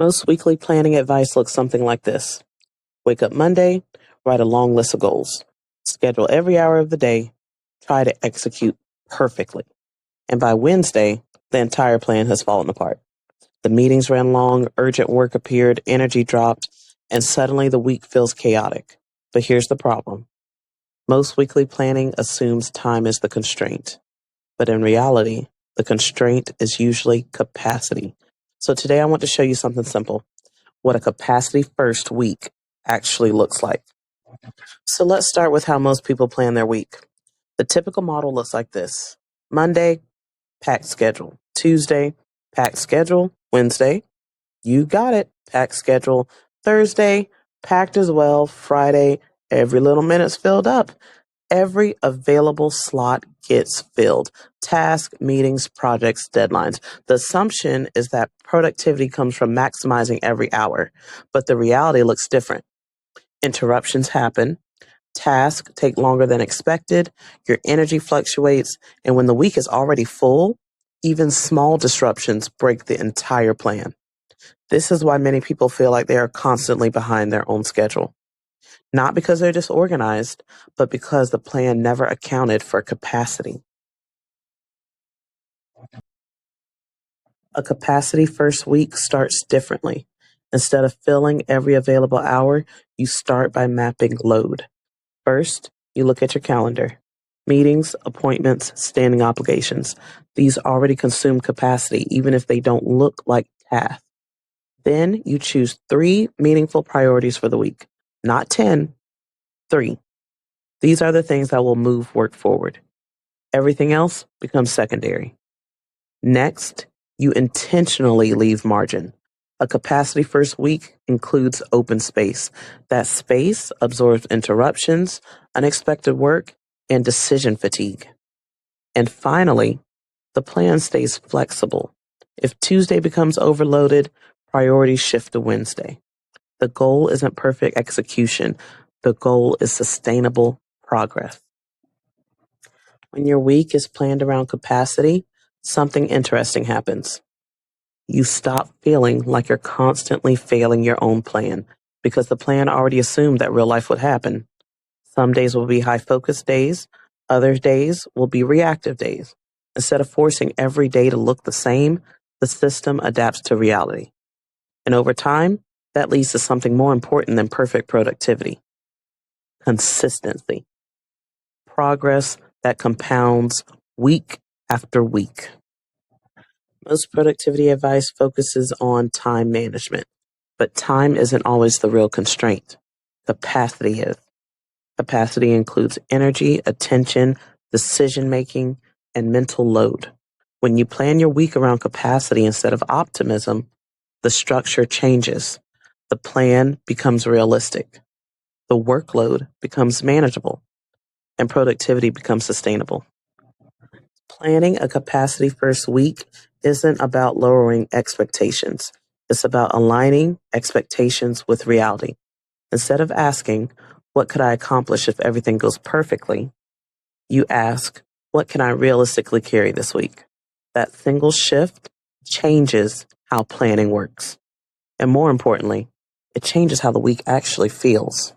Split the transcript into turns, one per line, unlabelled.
Most weekly planning advice looks something like this. Wake up Monday, write a long list of goals. Schedule every hour of the day, try to execute perfectly. And by Wednesday, the entire plan has fallen apart. The meetings ran long, urgent work appeared, energy dropped, and suddenly the week feels chaotic. But here's the problem. Most weekly planning assumes time is the constraint. But in reality, the constraint is usually capacity. So today I want to show you something simple, what a capacity first week actually looks like. So let's start with how most people plan their week. The typical model looks like this. Monday, packed schedule. Tuesday, packed schedule. Wednesday, you got it, packed schedule. Thursday, packed as well. Friday, every little minute's filled up. Every available slot gets filled. Tasks, meetings, projects, deadlines. The assumption is that productivity comes from maximizing every hour, but the reality looks different. Interruptions happen. Tasks take longer than expected. Your energy fluctuates. And when the week is already full, even small disruptions break the entire plan. This is why many people feel like they are constantly behind their own schedule. Not because they're disorganized, but because the plan never accounted for capacity. A capacity first week starts differently. Instead of filling every available hour, you start by mapping load. First, you look at your calendar. Meetings, appointments, standing obligations. These already consume capacity, even if they don't look like tasks. Then you choose 3 meaningful priorities for the week. Not 10, 3. These are the things that will move work forward. Everything else becomes secondary. Next, you intentionally leave margin. A capacity first week includes open space. That space absorbs interruptions, unexpected work, and decision fatigue. And finally, the plan stays flexible. If Tuesday becomes overloaded, priorities shift to Wednesday. The goal isn't perfect execution. The goal is sustainable progress. When your week is planned around capacity, something interesting happens. You stop feeling like you're constantly failing your own plan because the plan already assumed that real life would happen. Some days will be high focus days. Other days will be reactive days. Instead of forcing every day to look the same, the system adapts to reality. And over time, that leads to something more important than perfect productivity. Consistency. Progress that compounds week after week. Most productivity advice focuses on time management, but time isn't always the real constraint. Capacity is. Capacity includes energy, attention, decision making, and mental load. When you plan your week around capacity instead of optimism, the structure changes. The plan becomes realistic. The workload becomes manageable, and productivity becomes sustainable. Planning a capacity first week isn't about lowering expectations. It's about aligning expectations with reality. Instead of asking, what could I accomplish if everything goes perfectly? You ask, what can I realistically carry this week? That single shift changes how planning works. And more importantly, it changes how the week actually feels.